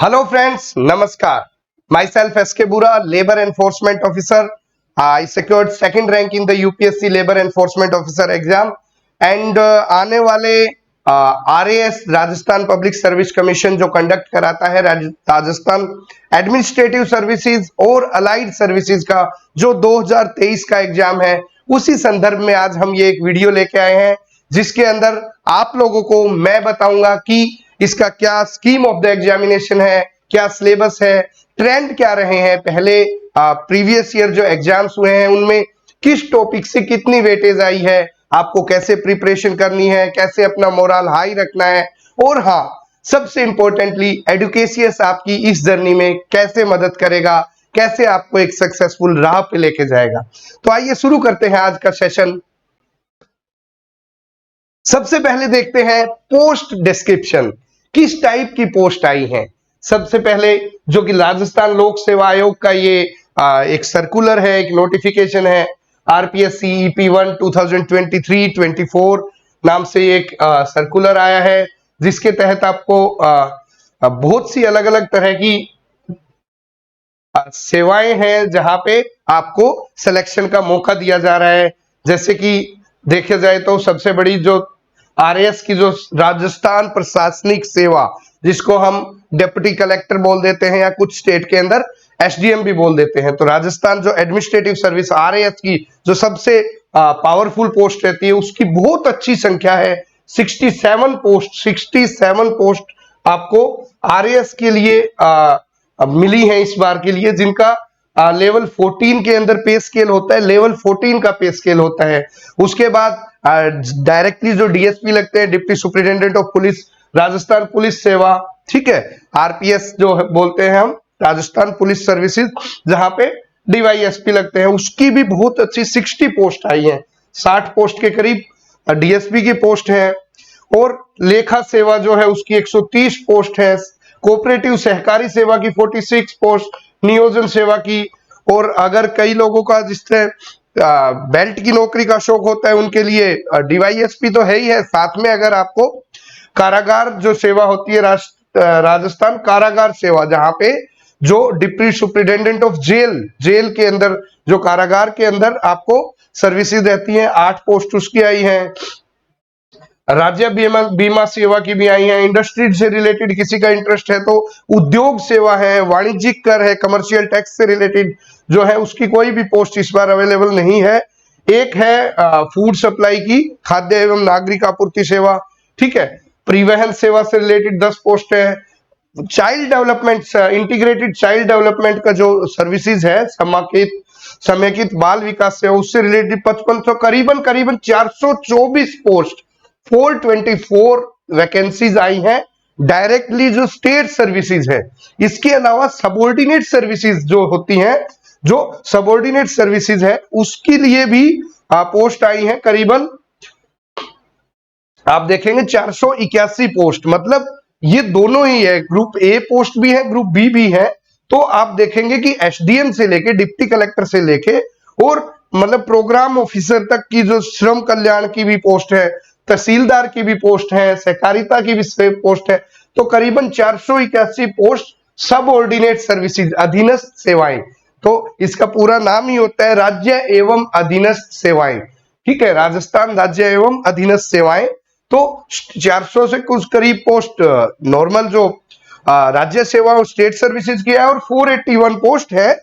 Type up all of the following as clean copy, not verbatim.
Hello friends, Namaskar. Myself S.K. Bura, Labor Enforcement Officer. I secured second rank in the UPSC Labor Enforcement Officer exam and आने वाले RAS Rajasthan public service commission जो conduct कराता है Rajasthan administrative services और allied services का जो 2023 का exam है, उसी संदर्भ में आज हम ये एक वीडियो लेके आए हैं जिसके अंदर आप लोगों को मैं बताऊंगा कि इसका क्या स्कीम ऑफ द एग्जामिनेशन है, क्या सिलेबस है, ट्रेंड क्या रहे हैं, पहले प्रीवियस ईयर जो एग्जाम्स हुए हैं उनमें किस टॉपिक से कितनी वेटेज आई है, आपको कैसे प्रिपरेशन करनी है, कैसे अपना मोरल हाई रखना है और हाँ सबसे इंपॉर्टेंटली एडुकेशियस आपकी इस जर्नी में कैसे मदद करेगा, कैसे आपको एक सक्सेसफुल राह पे लेके जाएगा। तो आइए शुरू करते हैं आज का सेशन। सबसे पहले देखते हैं पोस्ट डिस्क्रिप्शन, किस टाइप की पोस्ट आई है। सबसे पहले जो कि राजस्थान लोक सेवा आयोग का ये एक सर्कुलर है, एक नोटिफिकेशन है, आरपीएससी EP1 2023-24 नाम से एक सर्कुलर आया है जिसके तहत आपको बहुत सी अलग अलग तरह की सेवाएं हैं जहां पे आपको सिलेक्शन का मौका दिया जा रहा है। जैसे कि देखा जाए तो सबसे बड़ी जो RAS की जो राजस्थान प्रशासनिक सेवा, जिसको हम डिप्टी कलेक्टर बोल देते हैं या कुछ स्टेट के अंदर SDM भी बोल देते हैं, तो राजस्थान जो एडमिनिस्ट्रेटिव सर्विस RAS की जो सबसे पावरफुल पोस्ट रहती है उसकी बहुत अच्छी संख्या है। 67 पोस्ट आपको RAS के लिए मिली है इस बार के लिए, जिनका लेवल 14 के अंदर पे स्केल होता है, लेवल 14 का पे स्केल होता है। उसके बाद डायरेक्टली जो DSP लगते हैं, deputy superintendent of police, Rajasthan police सेवा, ठीक है, RPS जो बोलते हैं हम, राजस्थान पुलिस सर्विसेज, जहां पे DYSP लगते हैं, उसकी भी बहुत अच्छी 60 पोस्ट आई है। 60 पोस्ट के करीब DSP की पोस्ट है और लेखा सेवा जो है उसकी 130 पोस्ट है, कोऑपरेटिव सहकारी सेवा की 46 पोस्ट, नियोजन सेवा की, और अगर कई लोगों का जिस तरह बेल्ट की नौकरी का शौक होता है उनके लिए DYSP तो है ही है, साथ में अगर आपको कारागार जो सेवा होती है, राजस्थान कारागार सेवा, जहां पे जो डिप्टी सुपरिटेंडेंट ऑफ जेल के अंदर, जो कारागार के अंदर आपको सर्विसेज रहती हैं, 8 पोस्ट उसकी आई है। राज्य बीमा सेवा की भी आई है। इंडस्ट्री से रिलेटेड किसी का इंटरेस्ट है तो उद्योग सेवा है, वाणिज्यिक कर है, कमर्शियल टैक्स से रिलेटेड जो है उसकी कोई भी पोस्ट इस बार अवेलेबल नहीं है। एक है फूड सप्लाई की, खाद्य एवं नागरिक आपूर्ति सेवा, ठीक है। परिवहन सेवा से रिलेटेड 10 पोस्ट है। Child development, integrated child development का जो सर्विसेज है, समेकित बाल विकास सेवा, उससे रिलेटेड 5500, करीबन 424 पोस्ट, 424 वैकेंसीज आई हैं डायरेक्टली जो स्टेट सर्विसेज है। इसके अलावा सबऑर्डिनेट सर्विसेज जो होती हैं, जो सबऑर्डिनेट सर्विसेज है उसके लिए भी पोस्ट आई है। करीबन आप देखेंगे 481 पोस्ट, मतलब ये दोनों ही है, ग्रुप A पोस्ट भी है, ग्रुप B भी है। तो आप देखेंगे कि SDM से लेके डिप्टी कलेक्टर से लेके और मतलब प्रोग्राम ऑफिसर तक की जो श्रम कल्याण की भी पोस्ट है, तहसीलदार की भी पोस्ट है, सहकारिता की भी पोस्ट है। तो करीबन 481 पोस्ट सब ऑर्डिनेट सर्विसेज, अधीनस्थ सेवाएं। तो इसका पूरा नाम ही होता है राज्य एवं अधीनस्थ सेवाएं, ठीक है, राजस्थान राज्य एवं अधीनस्थ सेवाएं। तो 400 से कुछ करीब पोस्ट नॉर्मल जो राज्य सेवा और स्टेट सर्विसेज की है, और 481 पोस्ट है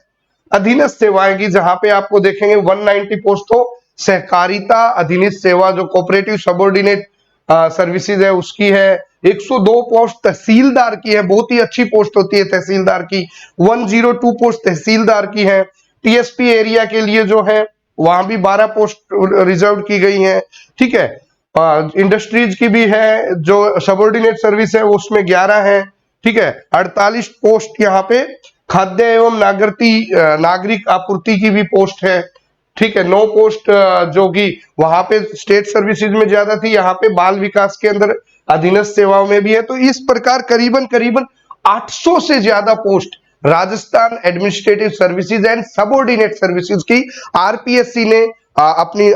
अधीनस्थ सेवाएं की, जहां पे आपको देखेंगे 190 पोस्ट तो सहकारिता अधीनस्थ सेवा जो कोऑपरेटिव सबऑर्डिनेट सर्विसेज है उसकी है। 102 पोस्ट तहसीलदार की है, बहुत ही अच्छी पोस्ट होती है तहसीलदार की। 102 पोस्ट तहसीलदार की है। TSP एरिया के लिए जो है वहां भी 12 पोस्ट रिजर्व की गई है, ठीक है। इंडस्ट्रीज की भी है, जो सबऑर्डिनेट सर्विस है उसमें 11 है, ठीक है। 48 पोस्ट यहाँ पे खाद्य एवं नागरिक आपूर्ति की भी पोस्ट है, ठीक है। 9 पोस्ट जो कि वहां पे स्टेट सर्विसेज में ज्यादा थी, यहाँ पे बाल विकास के अंदर अधीनस्थ सेवाओं में भी है। तो इस प्रकार करीबन 800 से ज्यादा post Rajasthan administrative services and subordinate services की RPSC ने अपनी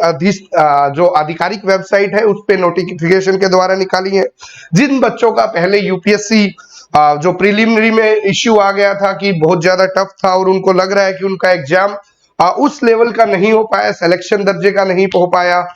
जो आधिकारिक वेबसाइट है उस पे नोटिफिकेशन के द्वारा निकाली है। जिन बच्चों का पहले UPSC जो प्रीलिमिनरी में इश्यू आ गया था कि बहुत ज्यादा टफ था और उनको लग रहा है कि उनका एग्जाम उस लेवल का नहीं हो पाया, सिलेक्शन दर्जे का नहीं हो पाया।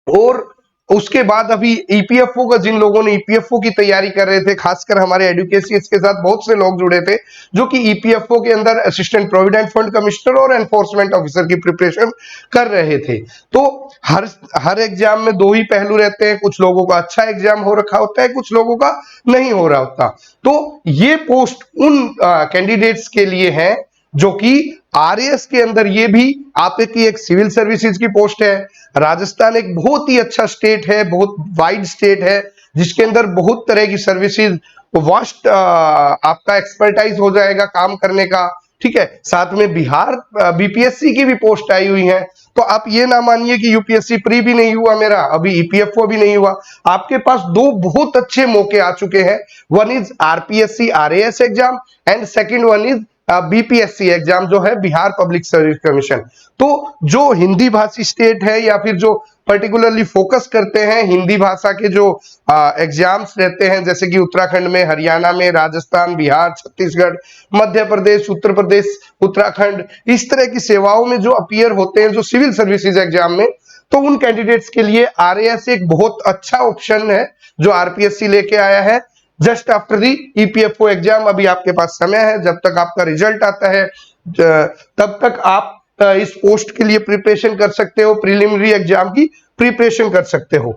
और उसके बाद अभी ईपीएफओ का, जिन लोगों ने ईपीएफओ की तैयारी कर रहे थे, खासकर हमारे एडुकेशियस के साथ बहुत से लोग जुड़े थे जो कि ईपीएफओ के अंदर असिस्टेंट प्रोविडेंट फंड कमिश्नर और एनफोर्समेंट ऑफिसर की प्रिपरेशन कर रहे थे। तो हर एग्जाम में दो ही पहलू रहते हैं, कुछ लोगों का अच्छा एग्जाम हो रखा होता है, कुछ लोगों का नहीं हो रहा होता। तो ये पोस्ट उन कैंडिडेट्स के लिए है जो कि आरएएस के अंदर, ये भी आपकी एक सिविल सर्विसेज की पोस्ट है। राजस्थान एक बहुत ही अच्छा स्टेट है, बहुत वाइड स्टेट है, जिसके अंदर बहुत तरह की सर्विसेज, वास्ट आपका एक्सपर्टाइज हो जाएगा काम करने का। ठीक है, साथ में बिहार बीपीएससी की भी पोस्ट आई हुई है। तो आप ये ना मानिए कि यूपीएससी प्री भी नहीं हुआ मेरा, अभी ईपीएफओ भी नहीं हुआ। आपके पास दो बहुत अच्छे मौके आ चुके हैं। One is RPSC RAS exam and second one is BPSC exam, जो है बिहार पब्लिक सर्विस कमीशन। तो जो हिंदी भाषी स्टेट है या फिर जो पर्टिकुलरली फोकस करते हैं हिंदी भाषा के जो एग्जाम्स रहते हैं, जैसे कि उत्तराखंड में, हरियाणा में, राजस्थान, बिहार, छत्तीसगढ़, मध्य प्रदेश, उत्तर प्रदेश, उत्तराखंड, इस तरह की सेवाओं में जो अपीयर होते हैं जो सिविल सर्विसेज एग्जाम में, तो उन कैंडिडेट्स के लिए आरएएस एक बहुत अच्छा ऑप्शन है जो आरपीएससी लेके आया है। Just after the EPFO exam, अभी आपके पास समय है, जब तक आपका रिजल्ट आता है तब तक आप इस पोस्ट के लिए प्रिपरेशन कर सकते हो, प्रीलिमिनरी एग्जाम की प्रिपरेशन कर सकते हो।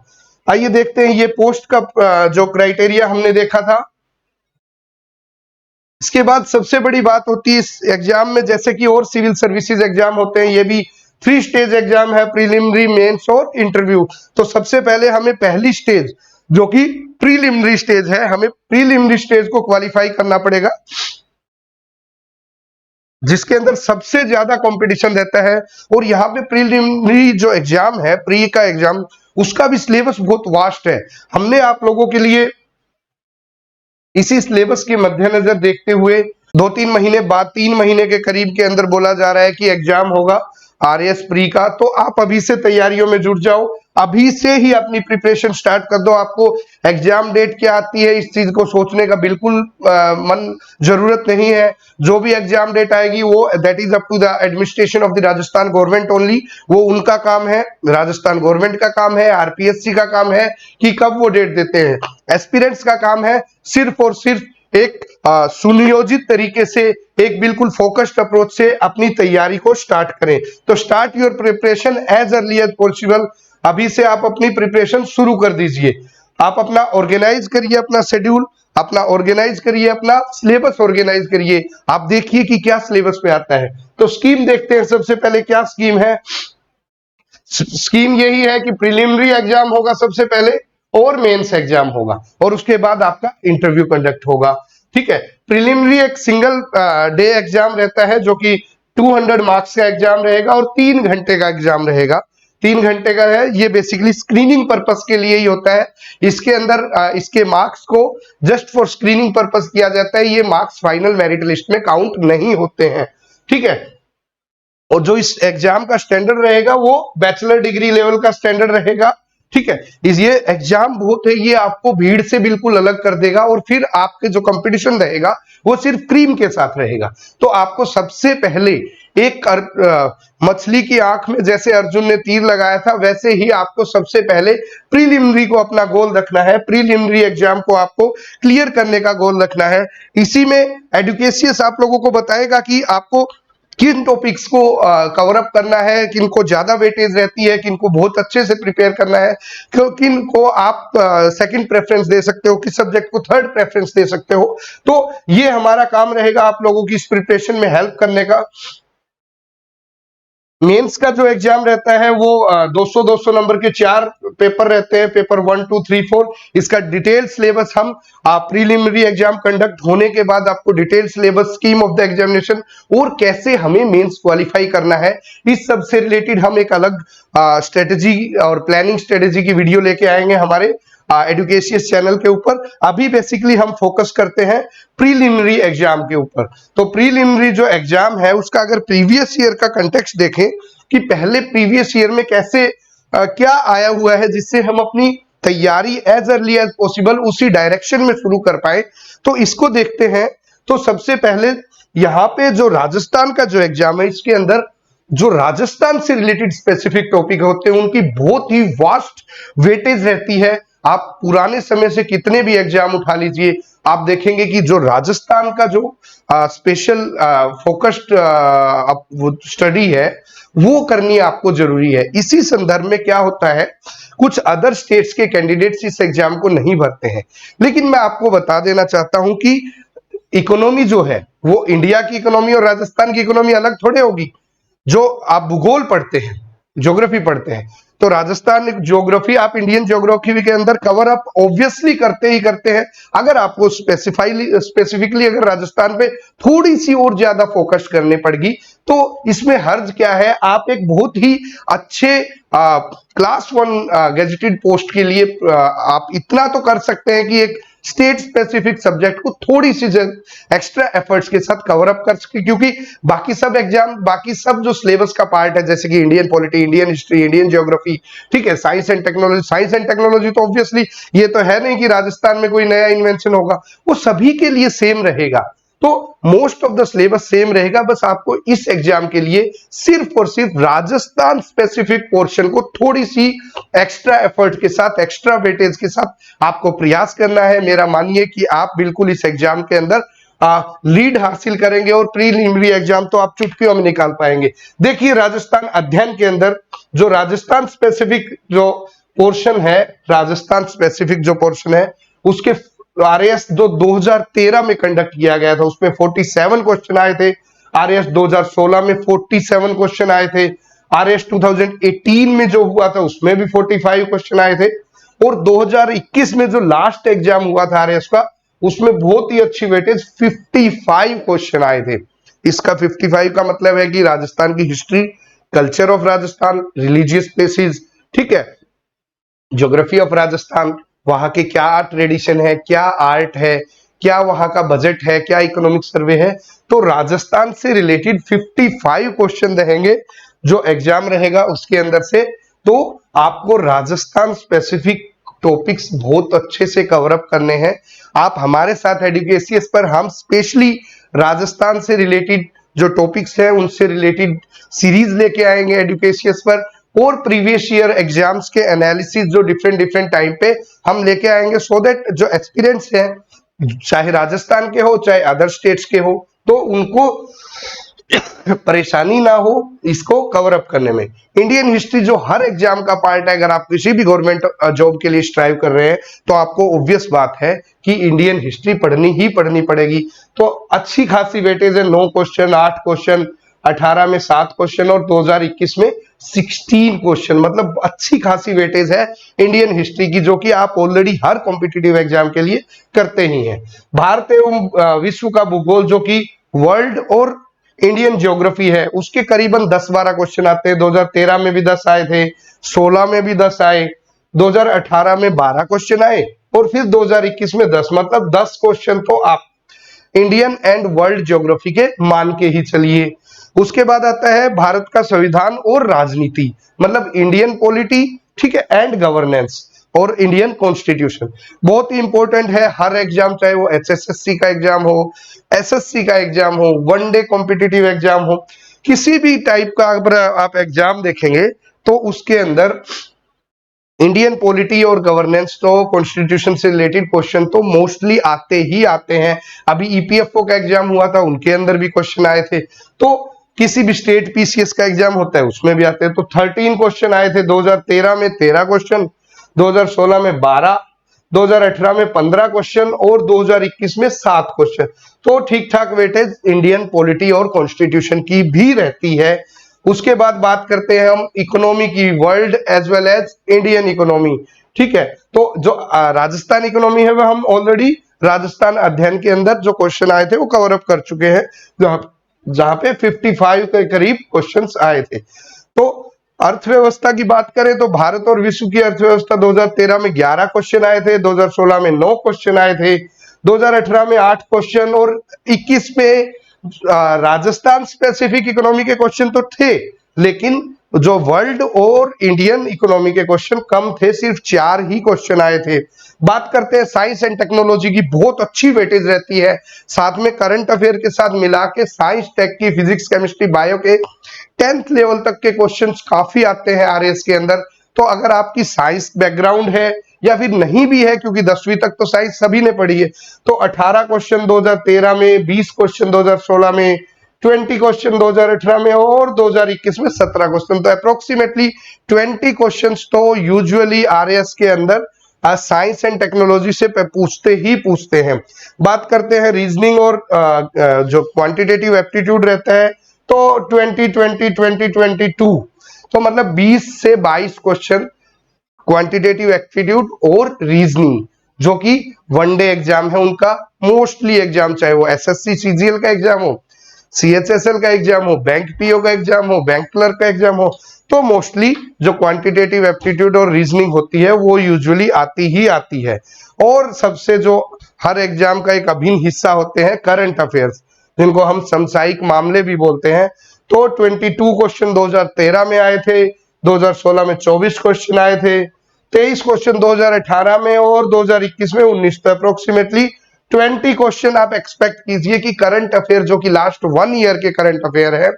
आइए देखते हैं ये पोस्ट का जो क्राइटेरिया हमने देखा था। इसके बाद सबसे बड़ी बात होती है इस एग्जाम में, जैसे कि और सिविल सर्विसेज एग्जाम होते हैं, ये भी 3 स्टेज एग्जाम है, प्रीलिमिनरी, मेंस और इंटरव्यू। तो सबसे पहले हमें पहली स्टेज जो कि प्रीलिमिनरी स्टेज है, हमें प्रीलिमिनरी स्टेज को क्वालिफाई करना पड़ेगा, जिसके अंदर सबसे ज्यादा कंपटीशन रहता है। और यहाँ पे प्रीलिमिनरी जो एग्जाम है, प्री का एग्जाम, उसका भी सिलेबस बहुत वास्ट है। हमने आप लोगों के लिए इसी सिलेबस के मद्देनजर देखते हुए 2-3 महीने बाद, 3 महीने के करीब के अंदर बोला जा रहा है कि एग्जाम होगा आरएएस प्री का। तो आप अभी से तैयारियों में जुट जाओ, अभी से ही अपनी प्रिपरेशन स्टार्ट कर दो। आपको एग्जाम डेट क्या आती है इस चीज को सोचने का बिल्कुल मन जरूरत नहीं है। जो भी एग्जाम डेट आएगी वो that is up to the administration of the Rajasthan government only, वो उनका काम है, राजस्थान गवर्नमेंट का काम है, आरपीएससी का काम है कि कब वो डेट देते हैं। एस्पिरेंट्स का काम है सिर्फ और सिर्फ एक सुनियोजित तरीके से, एक बिल्कुल फोकस्ड अप्रोच से अपनी तैयारी को स्टार्ट करें। तो start your preparation as early as possible, अभी से आप अपनी प्रिपरेशन शुरू कर दीजिए। आप अपना ऑर्गेनाइज करिए, अपना शेड्यूल अपना ऑर्गेनाइज करिए, अपना सिलेबस ऑर्गेनाइज करिए। आप देखिए कि क्या सिलेबस पे आता है। तो स्कीम देखते हैं सबसे पहले, क्या स्कीम है। स्कीम यही है कि प्रीलिमिनरी एग्जाम होगा सबसे पहले और मेंस एग्जाम होगा और उसके बाद आपका इंटरव्यू कंडक्ट होगा। ठीक है, प्रीलिमिनरी एक सिंगल डे एग्जाम रहता है जो कि 200 मार्क्स का एग्जाम रहेगा और 3 घंटे का एग्जाम रहेगा। 3 घंटे का है, ये बेसिकली स्क्रीनिंग पर्पस के लिए ही होता है। इसके अंदर इसके मार्क्स को जस्ट फॉर स्क्रीनिंग पर्पस किया जाता है, ये मार्क्स फाइनल मेरिट लिस्ट में काउंट नहीं होते हैं। ठीक है, और जो इस एग्जाम का स्टैंडर्ड रहेगा वो बैचलर डिग्री लेवल का स्टैंडर्ड रहेगा। ठीक है, ये एग्जाम बहुत है, ये आपको भीड़ से बिल्कुल अलग कर देगा और फिर आपके जो कंपटीशन रहेगा वो सिर्फ क्रीम के साथ रहेगा। तो आपको सबसे पहले एक मछली की आंख में जैसे अर्जुन ने तीर लगाया था, वैसे ही आपको सबसे पहले प्रीलिमिनरी को अपना गोल रखना है, प्रीलिमिनरी एग्जाम को आपको क्लियर करने का गोल रखना है। इसी में एडुकेशियस आप लोगों को बताएगा कि आपको किन टॉपिक्स को कवर अप करना है, किनको ज्यादा वेटेज रहती है, किनको बहुत अच्छे से प्रिपेयर करना है, किनको आप सेकंड प्रेफरेंस दे सकते हो, किस सब्जेक्ट को थर्ड प्रेफरेंस दे सकते हो। तो ये हमारा काम रहेगा आप लोगों की इस प्रिपरेशन में हेल्प करने का। मेंस का जो एग्जाम रहता है वो 200-200 नंबर के 4 पेपर रहते हैं, पेपर 1, 2, 3, 4। इसका डिटेल सिलेबस हम प्रीलिमिनरी एग्जाम कंडक्ट होने के बाद आपको detail syllabus, scheme of the examination और कैसे हमें मेंस क्वालिफाई करना है, इस सब से रिलेटेड हम एक अलग स्ट्रेटेजी और प्लानिंग स्ट्रेटेजी की वीडियो लेके आएंगे हमारे एडुकेशियस चैनल के ऊपर। अभी बेसिकली हम फोकस करते हैं प्रीलिमिनरी एग्जाम के ऊपर। तो प्रीलिमिनरी जो एग्जाम है उसका अगर प्रीवियस ईयर का कंटेक्स्ट देखें कि पहले प्रीवियस ईयर में कैसे क्या आया हुआ है, जिससे हम अपनी तैयारी एज अर्ली एज पॉसिबल उसी डायरेक्शन में शुरू कर पाए। तो इसको देखते हैं। तो सबसे पहले यहाँ पे जो राजस्थान का जो एग्जाम है, इसके अंदर जो राजस्थान से रिलेटेड स्पेसिफिक टॉपिक होते हैं उनकी बहुत ही वास्ट वेटेज रहती है। आप पुराने समय से कितने भी एग्जाम उठा लीजिए, आप देखेंगे कि जो राजस्थान का जो स्पेशल फोकस्ड स्टडी है वो करनी आपको जरूरी है। इसी संदर्भ में क्या होता है, कुछ अदर स्टेट्स के कैंडिडेट्स इस एग्जाम को नहीं भरते हैं, लेकिन मैं आपको बता देना चाहता हूं कि इकोनॉमी जो है वो इंडिया की इकोनॉमी और राजस्थान की इकोनॉमी अलग थोड़े होगी। जो आप भूगोल पढ़ते हैं, ज्योग्राफी पढ़ते हैं, तो राजस्थान ज्योग्राफी आप इंडियन ज्योग्राफी के अंदर कवर अप ऑब्वियसली करते ही करते हैं। अगर आपको स्पेसिफिकली अगर राजस्थान पे थोड़ी सी और ज्यादा फोकस करनी पड़ेगी तो इसमें हर्ज क्या है, आप एक बहुत ही अच्छे क्लास 1 गेजेटेड पोस्ट के लिए आप इतना तो कर सकते हैं कि एक स्टेट स्पेसिफिक सब्जेक्ट को थोड़ी सी एक्स्ट्रा एफर्ट्स के साथ कवर अप कर सके, क्योंकि बाकी सब एग्जाम, बाकी सब जो सिलेबस का पार्ट है जैसे कि Indian polity, Indian history, Indian geography, ठीक है, साइंस एंड टेक्नोलॉजी तो ऑब्वियसली ये तो है नहीं कि राजस्थान में कोई नया इन्वेंशन होगा, वो सभी के लिए सेम रहेगा। तो most of the syllabus same रहेगा, बस आपको इस एग्जाम के लिए सिर्फ और सिर्फ राजस्थान स्पेसिफिक पोर्शन को थोड़ी सी एक्स्ट्रा एफर्ट के साथ, एक्स्ट्रा वेटेज के साथ आपको प्रयास करना है। मेरा मानिए कि आप बिल्कुल इस एग्जाम के अंदर लीड हासिल करेंगे और प्रीलिमिनरी एग्जाम तो आप चुटकियों में निकाल पाएंगे। देखिए राजस्थान अध्ययन के अंदर जो राजस्थान स्पेसिफिक जो पोर्शन है, राजस्थान स्पेसिफिक जो पोर्शन है उसके आरएएस जो 2013 में कंडक्ट किया गया था उसमें 47 क्वेश्चन आए थे। आरएएस 2016 में 47 क्वेश्चन आए थे। आरएएस 2018 में जो हुआ था उसमें भी 45 क्वेश्चन आए थे। और 2021 में जो लास्ट एग्जाम हुआ था आरएएस का, उसमें बहुत ही अच्छी वेटेज 55 क्वेश्चन आए थे। इसका 55 का मतलब है कि राजस्थान की history, culture of Rajasthan, religious places, ठीक है, ज्योग्राफी ऑफ राजस्थान, वहां के क्या ट्रेडिशन है, क्या आर्ट है, क्या वहां का बजट है, क्या इकोनॉमिक सर्वे है, तो राजस्थान से रिलेटेड 55 क्वेश्चन रहेंगे जो एग्जाम रहेगा उसके अंदर से। तो आपको राजस्थान स्पेसिफिक टॉपिक्स बहुत अच्छे से कवर अप करने हैं। आप हमारे साथ एडुकेशियस पर हम स्पेशली राजस्थान से रिलेटेड जो टॉपिक्स हैं उनसे रिलेटेड सीरीज लेके आएंगे एडुकेशियस पर, और प्रीवियस ईयर एग्जाम्स के एनालिसिस जो डिफरेंट टाइम पे हम लेके आएंगे, सो दैट जो एक्सपीरियंस है चाहे राजस्थान के हो चाहे अदर स्टेट्स के हो तो उनको परेशानी ना हो इसको कवर अप करने में। इंडियन हिस्ट्री जो हर एग्जाम का पार्ट है, अगर आप किसी भी गवर्नमेंट जॉब के लिए स्ट्राइव कर रहे हैं तो आपको ऑब्वियस बात है कि इंडियन हिस्ट्री पढ़नी ही पढ़नी पड़ेगी। तो अच्छी खासी वेटेज है, 9 क्वेश्चन, 8 क्वेश्चन, 18 में 7 क्वेश्चन और 2021 में 16 क्वेश्चन, मतलब अच्छी खासी वेटेज है इंडियन हिस्ट्री की, जो कि आप ऑलरेडी हर कॉम्पिटिटिव एग्जाम के लिए करते ही हैं। भारत एवं विश्व का भूगोल जो कि वर्ल्ड और इंडियन ज्योग्राफी है उसके करीबन 10-12 क्वेश्चन आते हैं। 2013 में भी 10 आए थे, 16 में भी 10 आए, 2018 में 12 क्वेश्चन आए और फिर 2021 में 10, मतलब 10 क्वेश्चन तो आप इंडियन एंड वर्ल्ड ज्योग्राफी के मान के ही चलिए। उसके बाद आता है भारत का संविधान और राजनीति, मतलब इंडियन पॉलिटी, ठीक है, एंड गवर्नेंस और इंडियन कॉन्स्टिट्यूशन, बहुत ही इंपॉर्टेंट है हर एग्जाम, चाहे वो एचएसएससी का एग्जाम हो, एसएससी का एग्जाम हो, वनडे कॉम्पिटिटिव एग्जाम हो, किसी भी टाइप का अगर आप एग्जाम देखेंगे तो उसके अंदर इंडियन पॉलिटी और गवर्नेंस तो कॉन्स्टिट्यूशन से रिलेटेड क्वेश्चन तो मोस्टली आते ही आते हैं। अभी ईपीएफओ का एग्जाम हुआ था उनके अंदर भी क्वेश्चन आए थे, तो किसी भी स्टेट पीसीएस का एग्जाम होता है उसमें भी आते हैं। तो 13 क्वेश्चन आए थे 2013 में, 13 क्वेश्चन, 2016 में 12, 2018 में 15 क्वेश्चन और 2021 में 7 क्वेश्चन। तो ठीक ठाक वेटेज इंडियन पॉलिटी और कॉन्स्टिट्यूशन की भी रहती है। उसके बाद बात करते हैं हम इकोनॉमी की, world as well as Indian economy, ठीक है। तो जो राजस्थान इकोनॉमी है वह हम ऑलरेडी राजस्थान अध्ययन के अंदर जो क्वेश्चन आए थे वो कवर अप कर चुके हैं, जहां पे 55 के करीब क्वेश्चंस आए थे। तो अर्थव्यवस्था की बात करें तो भारत और विश्व की अर्थव्यवस्था 2013 में 11 क्वेश्चन आए थे, 2016 में 9 क्वेश्चन आए थे, 2018 में 8 क्वेश्चन और 21 में राजस्थान स्पेसिफिक इकोनॉमी के क्वेश्चन तो थे, लेकिन जो वर्ल्ड और इंडियन इकोनॉमी के क्वेश्चन कम थे, सिर्फ 4 ही क्वेश्चन आए थे। बात करते हैं साइंस एंड टेक्नोलॉजी की, बहुत अच्छी वेटेज रहती है, साथ में करंट अफेयर के साथ मिला के साइंस टेक की, फिजिक्स केमिस्ट्री बायो के 10th लेवल तक के क्वेश्चंस काफी आते हैं आरएस के अंदर। तो अगर आपकी साइंस बैकग्राउंड है या फिर नहीं भी है, क्योंकि 10वीं तक तो साइंस सभी ने पढ़ी है, तो 18 क्वेश्चन 2013 में, 20 क्वेश्चन 2016 में, 20 क्वेश्चन 2018 में और 2021 में 17 क्वेश्चन, तो अप्रोक्सीमेटली 20 क्वेश्चंस तो यूजुअली आरएस के अंदर साइंस एंड टेक्नोलॉजी से पूछते ही पूछते हैं। बात करते हैं रीजनिंग और जो क्वांटिटेटिव एप्टीट्यूड रहता है, तो 2022 तो मतलब 20 से 22 क्वेश्चन क्वांटिटेटिव एप्टीट्यूड और रीजनिंग, जो कि वनडे एग्जाम है उनका मोस्टली एग्जाम, चाहे वो एसएससी सीजीएल का एग्जाम हो, सीएचएसएल का एग्जाम हो, बैंक पीओ का एग्जाम हो, बैंक क्लर्क का एग्जाम हो, तो मोस्टली जो क्वांटिटेटिव एप्टीट्यूड और रीजनिंग होती है वो यूजुअली आती ही आती है। और सबसे जो हर एग्जाम का एक अभिन्न हिस्सा होते हैं करंट अफेयर्स, जिनको हम समसामयिक मामले भी बोलते हैं। तो 22 क्वेश्चन 2013 में आए थे, 2016 में 24 क्वेश्चन आए थे, 23 क्वेश्चन 2018 में और 2021 में 19, तो अप्रोक्सीमेटली 20 क्वेश्चन आप एक्सपेक्ट कीजिए कि करंट अफेयर, जो कि लास्ट 1 ईयर के करंट अफेयर है,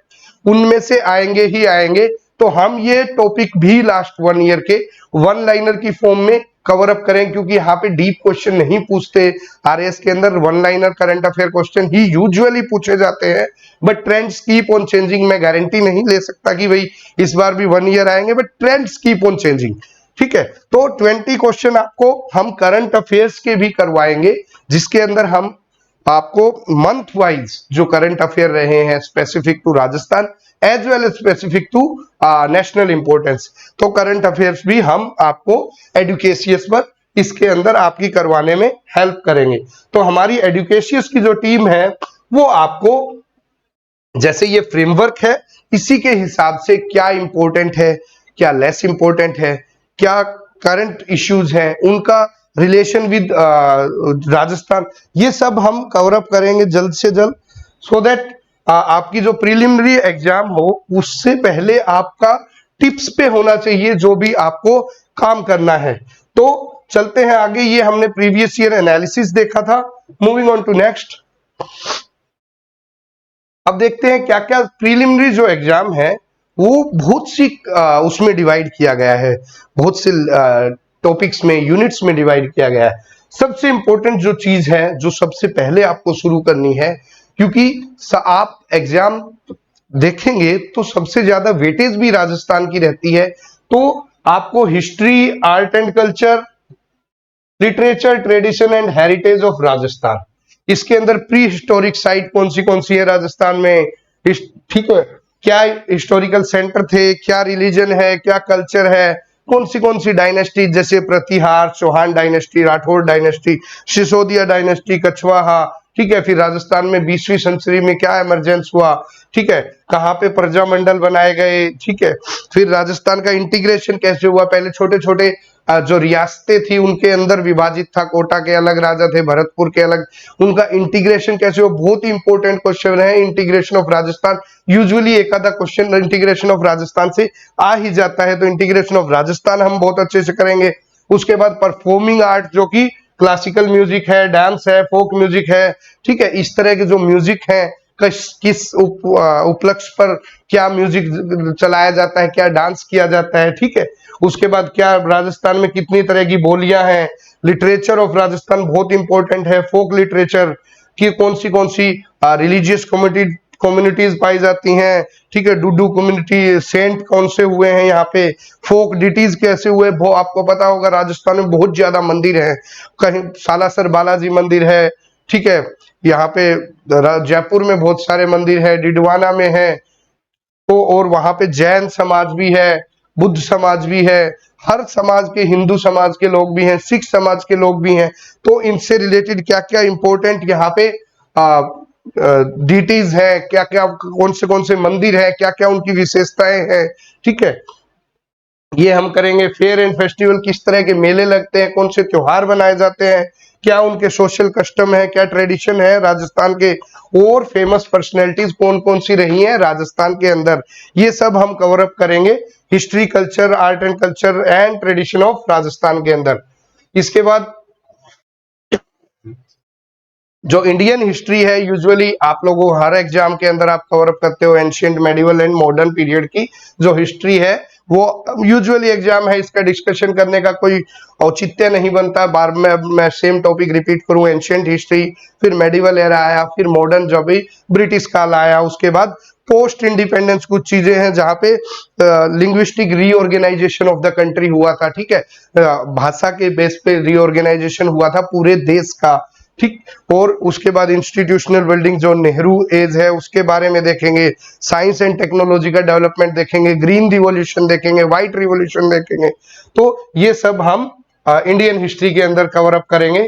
उनमें से आएंगे ही आएंगे। तो हम ये टॉपिक भी लास्ट 1 ईयर के 1 लाइनर की फॉर्म में कवर अप करें, क्योंकि यहाँ पे डीप क्वेश्चन नहीं पूछते आरएस के अंदर, 1 लाइनर करंट अफेयर क्वेश्चन ही यूजुअली पूछे जाते हैं। But trends keep on changing, मैं गारंटी नहीं ले सकता कि भाई इस बार भी 1 ईयर आएंगे, but trends keep on changing, ठीक है। तो 20 क्वेश्चन आपको हम करंट अफेयर्स के भी करवाएंगे, जिसके अंदर हम आपको मंथ वाइज जो करंट अफेयर रहे हैं specific to Rajasthan as well as specific to national importance, तो करंट अफेयर्स भी हम आपको एडुकेशियस पर इसके अंदर आपकी करवाने में हेल्प करेंगे। तो हमारी एडुकेशियस की जो टीम है वो आपको, जैसे ये फ्रेमवर्क है, इसी के हिसाब से क्या इंपॉर्टेंट है, क्या लेस इंपॉर्टेंट है, क्या करंट इश्यूज हैं, उनका रिलेशन विद राजस्थान, ये सब हम कवर अप करेंगे जल्द से जल्द, सो दैट आपकी जो प्रीलिमिनरी एग्जाम हो उससे पहले आपका टिप्स पे होना चाहिए जो भी आपको काम करना है। तो चलते हैं आगे, ये हमने प्रीवियस ईयर एनालिसिस देखा था। मूविंग ऑन टू नेक्स्ट, अब देखते हैं क्या क्या प्रीलिमिनरी जो एग्जाम है वो बहुत सी उसमें डिवाइड किया गया है, बहुत से टॉपिक्स में, यूनिट्स में डिवाइड किया गया है। सबसे इंपॉर्टेंट जो चीज है, जो सबसे पहले आपको शुरू करनी है, क्योंकि आप एग्जाम देखेंगे तो सबसे ज्यादा वेटेज भी राजस्थान की रहती है, तो आपको history, art and culture, literature, tradition and heritage of Rajasthan, इसके अंदर प्री हिस्टोरिक साइट कौन सी है राजस्थान में, ठीक है, क्या हिस्टोरिकल सेंटर थे, क्या रिलीजन है, क्या कल्चर है, कौन सी डायनेस्टी, जैसे Pratihara, Chauhan dynasty, Rathore dynasty, Sisodia dynasty, Kachhwaha, ठीक है। फिर राजस्थान में 20वीं सेंचुरी में क्या इमरजेंस हुआ, ठीक है, कहाँ पे प्रजामंडल बनाए गए, ठीक है। फिर राजस्थान का इंटीग्रेशन कैसे हुआ, पहले छोटे छोटे जो रियासतें थी उनके अंदर विभाजित था, कोटा के अलग राजा थे, भरतपुर के अलग, उनका इंटीग्रेशन कैसे हुआ, बहुत ही इंपॉर्टेंट क्वेश्चन है इंटीग्रेशन ऑफ राजस्थान। यूजुअली एक आधा क्वेश्चन इंटीग्रेशन ऑफ राजस्थान से आ ही जाता है, तो इंटीग्रेशन ऑफ राजस्थान हम बहुत अच्छे से करेंगे। उसके बाद परफॉर्मिंग आर्ट, जो कि क्लासिकल म्यूजिक है, डांस है, फोक म्यूजिक है, ठीक है, इस तरह के जो म्यूजिक है, किस उपलक्ष्य पर क्या म्यूजिक चलाया जाता है, क्या डांस किया जाता है, ठीक है। उसके बाद क्या राजस्थान में कितनी तरह की बोलियां हैं, लिटरेचर ऑफ राजस्थान बहुत इंपॉर्टेंट है, फोक लिटरेचर की कौन सी रिलीजियस कम्युनिटीज पाई जाती हैं, ठीक है, डुडू कम्युनिटी, सेंट कौन से हुए हैं यहाँ पे, फोक डिटीज कैसे हुए, वो आपको पता होगा राजस्थान में बहुत ज्यादा मंदिर है, कहीं सालासर बालाजी मंदिर है, ठीक है, यहाँ पे जयपुर में बहुत सारे मंदिर है, डिडवाना में है, तो और वहां पे जैन समाज भी है, बुद्ध समाज भी है, हर समाज के, हिंदू समाज के लोग भी हैं, सिख समाज के लोग भी हैं, तो इनसे रिलेटेड क्या क्या इंपॉर्टेंट यहाँ पे डिटीज है, क्या क्या कौन से मंदिर है, क्या क्या उनकी विशेषताएं हैं, ठीक है, ये हम करेंगे। फेयर एंड फेस्टिवल, किस तरह के मेले लगते हैं, कौन से त्योहार बनाए जाते हैं, क्या उनके सोशल कस्टम है, क्या ट्रेडिशन है राजस्थान के, और फेमस पर्सनैलिटीज कौन कौन सी रही हैं राजस्थान के अंदर, ये सब हम कवर अप करेंगे। History, culture, art and culture and tradition of Rajasthan के अंदर। इसके बाद जो इंडियन हिस्ट्री है, यूजुअली आप लोगों हर एग्जाम के अंदर आप कवर अप करते हो ancient, medieval and modern period की जो हिस्ट्री है, वो यूजुअली एग्जाम है, इसका डिस्कशन करने का कोई औचित्य नहीं बनता। बार में मैं सेम टॉपिक रिपीट करूं, एंशिएंट हिस्ट्री, फिर मेडिवल एरा आया, फिर मॉडर्न जो भी ब्रिटिश काल आया, उसके बाद पोस्ट इंडिपेंडेंस कुछ चीजें हैं जहां पे linguistic reorganisation of the country हुआ था, ठीक है, भाषा के बेस पे रीऑर्गेनाइजेशन हुआ था पूरे देश का, ठीक। और उसके बाद इंस्टीट्यूशनल बिल्डिंग जो नेहरू एज है उसके बारे में देखेंगे, साइंस एंड टेक्नोलॉजी का डेवलपमेंट देखेंगे, ग्रीन रिवॉल्यूशन देखेंगे, व्हाइट रिवॉल्यूशन देखेंगे। तो ये सब हम इंडियन हिस्ट्री के अंदर कवर अप करेंगे।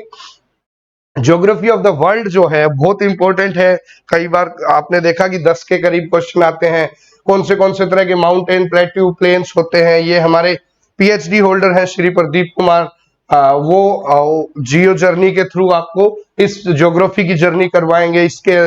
ज्योग्राफी ऑफ द वर्ल्ड जो है बहुत इंपॉर्टेंट है, कई बार आपने देखा कि 10 के करीब क्वेश्चन आते हैं। कौन से तरह के माउंटेन, प्लेट्यू, प्लेन्स होते हैं, ये हमारे पीएचडी होल्डर हैं श्री प्रदीप कुमार, वो जियो जर्नी के थ्रू आपको इस ज्योग्राफी की जर्नी करवाएंगे। इसके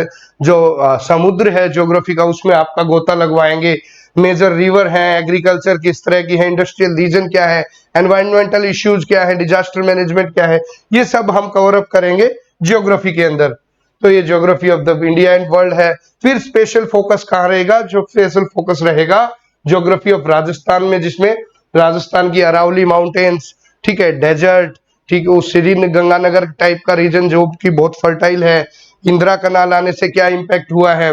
जो समुद्र है ज्योग्राफी का, उसमें आपका गोता लगवाएंगे। मेजर रिवर है, एग्रीकल्चर किस तरह की है, इंडस्ट्रियल रीजन क्या है, एनवायरमेंटल इश्यूज क्या है, डिजास्टर मैनेजमेंट क्या है, ये सब हम कवर अप करेंगे ज्योग्राफी के अंदर। तो ये geography of the India and world है। फिर स्पेशल फोकस कहाँ रहेगा, जो स्पेशल फोकस रहेगा ज्योग्राफी ऑफ राजस्थान में, जिसमें राजस्थान की अरावली माउंटेन्स, ठीक है, डेजर्ट, ठीक है, उस श्री गंगानगर टाइप का रीजन जो कि बहुत फर्टाइल है, इंदिरा कनाल आने से क्या इंपैक्ट हुआ है,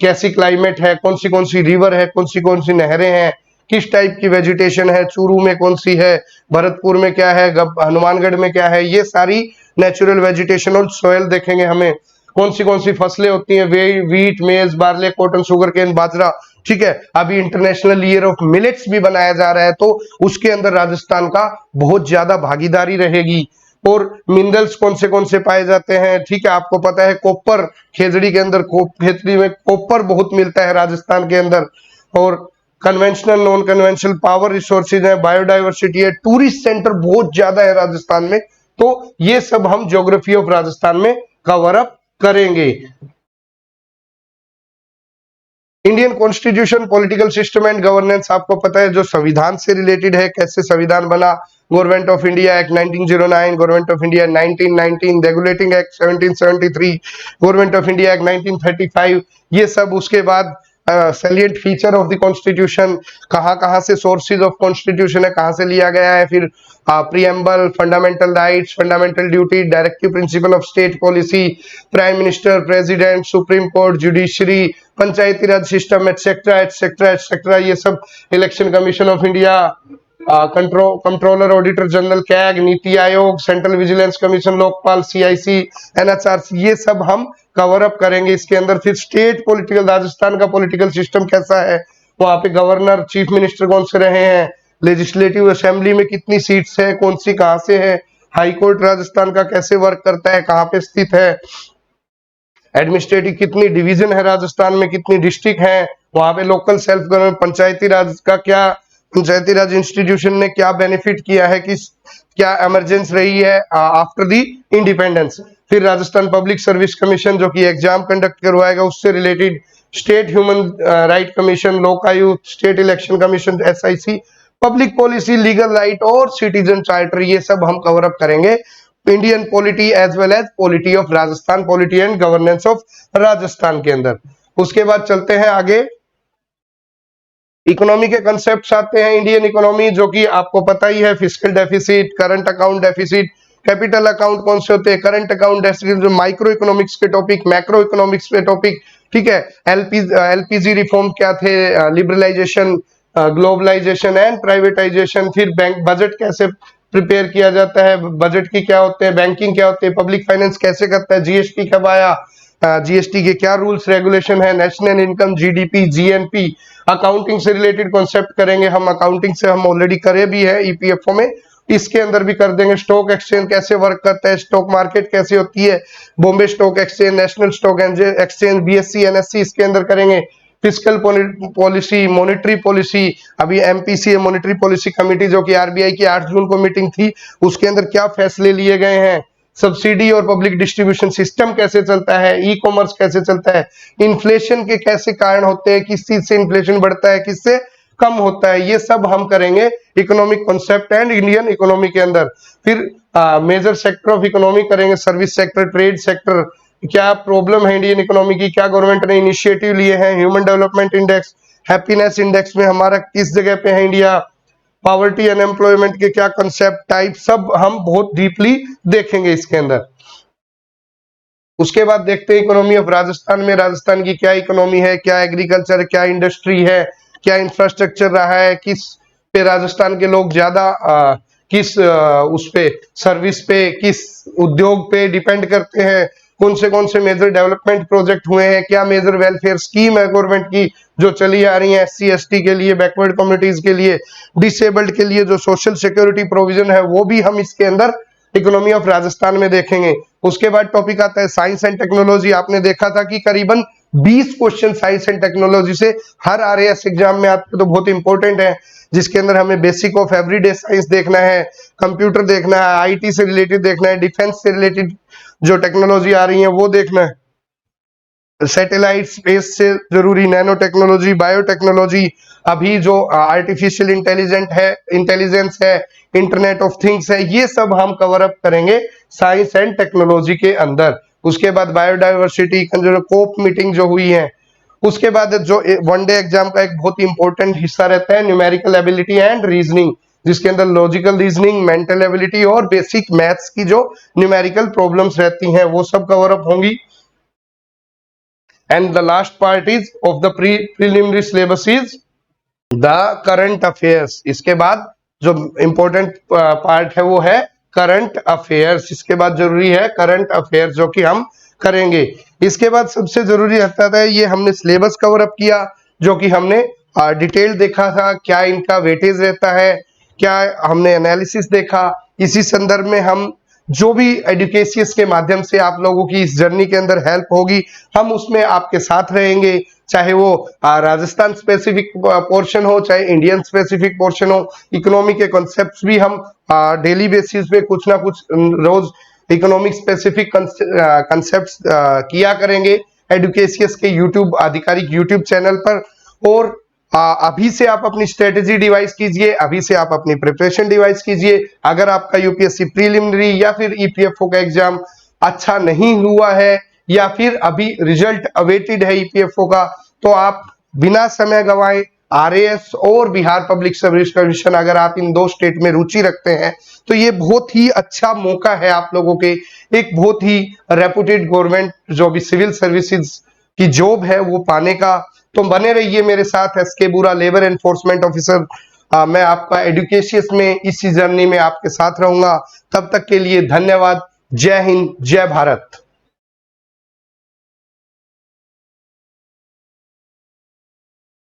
कैसी क्लाइमेट है, कौन सी रिवर है, कौन सी नहरें हैं, किस टाइप की वेजिटेशन है, चूरू में कौन सी है, भरतपुर में क्या है, हनुमानगढ़ में क्या है, ये सारी नेचुरल वेजिटेशन और सोयल देखेंगे हमें। कौन सी फसलें होती हैं, वीट, मेज, बार्ले, कॉटन, शुगर केन, बाजरा, ठीक है। अभी इंटरनेशनल ईयर ऑफ मिलेट्स भी बनाया जा रहा है, तो उसके अंदर राजस्थान का बहुत ज्यादा भागीदारी रहेगी। और मिनरल्स कौन से पाए जाते हैं, ठीक है, आपको पता है कॉपर, खेजड़ी के अंदर खेजड़ी में कॉपर बहुत मिलता है राजस्थान के अंदर। और conventional, non conventional power resources है, बायोडाइवर्सिटी है, टूरिस्ट सेंटर बहुत ज्यादा है राजस्थान में। तो ये सब हम ज्योग्राफी ऑफ राजस्थान में कवर अप करेंगे। Indian constitution, political system and governance, आपको पता है जो संविधान से रिलेटेड है, कैसे संविधान बना, government of India act 1909, government of India 1919, regulating act 1773, government of India act 1935, ये सब। उसके बाद salient feature of the constitution, कहाँ से सोर्सेज ऑफ कॉन्स्टिट्यूशन है, कहाँ से लिया गया है, फिर preamble, fundamental rights, fundamental duty, directive principle of state policy, prime minister, president, supreme court, judiciary, Panchayati Raj system, etcetera etcetera etcetera, ये सब। Election commission of India, controller, auditor general, CAG, NITI Aayog, central vigilance commission, Lokpal, CIC, NHRC, ये सब हम cover up करेंगे इसके अंदर। फिर state political, Rajasthan का पॉलिटिकल सिस्टम कैसा है, वहां पे गवर्नर, चीफ मिनिस्टर कौन से रहे हैं, लेजिस्लेटिव असेंबली में कितनी सीट्स है, कौन सी कहां से है, हाई कोर्ट राजस्थान का कैसे वर्क करता है, कहां पे स्थित है, एडमिनिस्ट्रेटिव कितनी डिवीजन है राजस्थान में, कितनी डिस्ट्रिक्ट है, वहां पे लोकल सेल्फ गवर्नमेंट, पंचायती राज का क्या, पंचायती राज इंस्टीट्यूशन ने क्या बेनिफिट किया है, किस क्या इमरजेंस रही है आफ्टर दी इंडिपेंडेंस। फिर राजस्थान पब्लिक सर्विस कमीशन जो कि एग्जाम कंडक्ट करवाएगा, उससे related state human right commission, Lokayukta, state election commission, SIC, public policy, legal right और सिटीजन चार्टर, ये सब हम कवर अप करेंगे। Indian polity as well as polity of Rajasthan, polity and governance of Rajasthan के अंदर। उसके बाद चलते हैं आगे, इकोनॉमी के कंसेप्ट्स आते हैं। इंडियन इकोनॉमी जो कि आपको पता ही है, fiscal deficit, current account deficit, capital account कौन से होते हैं, करंट अकाउंट डेफिसिट, जो माइक्रो इकोनॉमिक्स के टॉपिक, मैक्रो इकोनॉमिक्स के टॉपिक, ठीक है। एलपीजी रिफॉर्म क्या थे, लिबरलाइजेशन, ग्लोबलाइजेशन एंड प्राइवेटाइजेशन। फिर बैंक बजट कैसे प्रिपेयर किया जाता है, बजट की क्या होते हैं, बैंकिंग क्या होते हैं, पब्लिक फाइनेंस कैसे करता है, जीएसटी कब आया, जीएसटी के क्या रूल्स रेगुलेशन है, national income, GDP, GNP. Accounting से रिलेटेड कॉन्सेप्ट करेंगे हम, अकाउंटिंग से हम ऑलरेडी करे भी है ईपीएफओ में, इसके अंदर भी कर देंगे। स्टॉक एक्सचेंज कैसे वर्क करता है, स्टॉक मार्केट कैसे होती है, Bombay stock exchange, national stock exchange, BSc, NSC, इसके अंदर करेंगे। फिस्कल पॉलिसी, मॉनेटरी पॉलिसी, अभी एमपीसी मॉनेटरी पॉलिसी कमेटी जो कि आरबीआई की 8 जून को मीटिंग थी, उसके अंदर क्या फैसले लिए गए हैं। सब्सिडी और पब्लिक डिस्ट्रीब्यूशन सिस्टम कैसे चलता है, ई कॉमर्स कैसे चलता है, इन्फ्लेशन के कैसे कारण होते हैं, किस चीज से इन्फ्लेशन बढ़ता है, किससे कम होता है, ये सब हम करेंगे economic concept and Indian economy के अंदर। फिर मेजर सेक्टर ऑफ इकोनॉमी करेंगे, सर्विस सेक्टर, ट्रेड सेक्टर, क्या प्रॉब्लम है इंडियन इकोनॉमी की, क्या गवर्नमेंट ने इनिशिएटिव लिए हैं, human development index, happiness index में हमारा किस जगह पे है इंडिया, पॉवर्टी अनएम्प्लॉयमेंट के क्या कंसेप्ट टाइप, सब हम बहुत डीपली देखेंगे इसके अंदर। उसके बाद देखते हैं इकोनॉमी ऑफ राजस्थान में, राजस्थान की क्या इकोनॉमी है, क्या एग्रीकल्चर, क्या इंडस्ट्री है, क्या इंफ्रास्ट्रक्चर रहा है, किस पे राजस्थान के लोग ज्यादा किस उस पे सर्विस पे, किस उद्योग पे डिपेंड करते हैं, कौन से मेजर डेवलपमेंट प्रोजेक्ट हुए हैं, क्या मेजर वेलफेयर स्कीम है गवर्नमेंट की जो चली आ रही है एससी एसटी के लिए, बैकवर्ड कम्युनिटीज के लिए, डिसेबल्ड के लिए जो सोशल सिक्योरिटी प्रोविजन है वो भी हम इसके अंदर इकोनॉमी ऑफ राजस्थान में देखेंगे। उसके बाद टॉपिक आता है साइंस एंड टेक्नोलॉजी। आपने देखा था कि करीबन 20 क्वेश्चन साइंस एंड टेक्नोलॉजी से हर आरएएस एग्जाम में आते, तो बहुत इंपॉर्टेंट है, जिसके अंदर हमें बेसिक ऑफ एवरीडे साइंस देखना है, कंप्यूटर देखना है, आईटी से रिलेटेड देखना है, डिफेंस से रिलेटेड जो टेक्नोलॉजी आ रही है वो देखना है, सैटेलाइट स्पेस से जरूरी नैनो टेक्नोलॉजी, बायोटेक्नोलॉजी, अभी जो आर्टिफिशियल इंटेलिजेंस है, इंटरनेट ऑफ थिंग्स है, ये सब हम कवर अप करेंगे साइंस एंड टेक्नोलॉजी के अंदर। उसके बाद बायोडाइवर्सिटी जो कोप मीटिंग जो हुई है, उसके बाद जो वनडे एग्जाम का एक बहुत इंपॉर्टेंट हिस्सा रहता है न्यूमेरिकल एबिलिटी एंड रीजनिंग, जिसके अंदर लॉजिकल रीजनिंग, मेंटल एबिलिटी और बेसिक मैथ्स की जो न्यूमेरिकल प्रॉब्लम्स रहती हैं वो सब कवर अप होंगी। And the last part is of the preliminary syllabus is the current affairs। इसके बाद जो important part है वो है current affairs। इसके बाद जरूरी है current affairs जो कि हम करेंगे। इसके बाद सबसे जरूरी रहता है, ये हमने सिलेबस कवर अप किया जो कि हमने डिटेल देखा था, क्या इनका वेटेज रहता है, क्या हमने एनालिसिस देखा। इसी संदर्भ में हम जो भी एडुकेशियस के माध्यम से आप लोगों की इस जर्नी के अंदर हेल्प होगी, हम उसमें आपके साथ रहेंगे, चाहे वो राजस्थान स्पेसिफिक पोर्शन हो, चाहे इंडियन स्पेसिफिक पोर्शन हो। इकोनॉमी के कॉन्सेप्ट्स भी हम डेली बेसिस पे कुछ ना कुछ रोज इकोनॉमिक स्पेसिफिक कॉन्सेप्ट्स किया करेंगे एडुकेशियस के यूट्यूब आधिकारिक यूट्यूब चैनल पर। और अभी से आप अपनी स्ट्रेटेजी डिवाइस कीजिए, अभी से आप अपनी प्रिपरेशन डिवाइस कीजिए। अगर आपका यूपीएससी प्रीलिमिनरी या फिर ईपीएफओ का एग्जाम अच्छा नहीं हुआ है या फिर अभी रिजल्ट अवेटेड है ईपीएफओ का, तो आप बिना समय गंवाए आरएएस और बिहार पब्लिक सर्विस कमीशन, अगर आप इन दो स्टेट में रुचि रखते हैं तो ये बहुत ही अच्छा मौका है आप लोगों के, एक बहुत ही रेपुटेड गवर्नमेंट जो भी सिविल सर्विसेज की जॉब है वो पाने का। तो बने रहिए मेरे साथ, एसके बुरा लेबर एनफोर्समेंट ऑफिसर। मैं आपका एडुकेशियस में इसी जर्नी में आपके साथ रहूंगा। तब तक के लिए धन्यवाद। जय हिंद, जय भारत।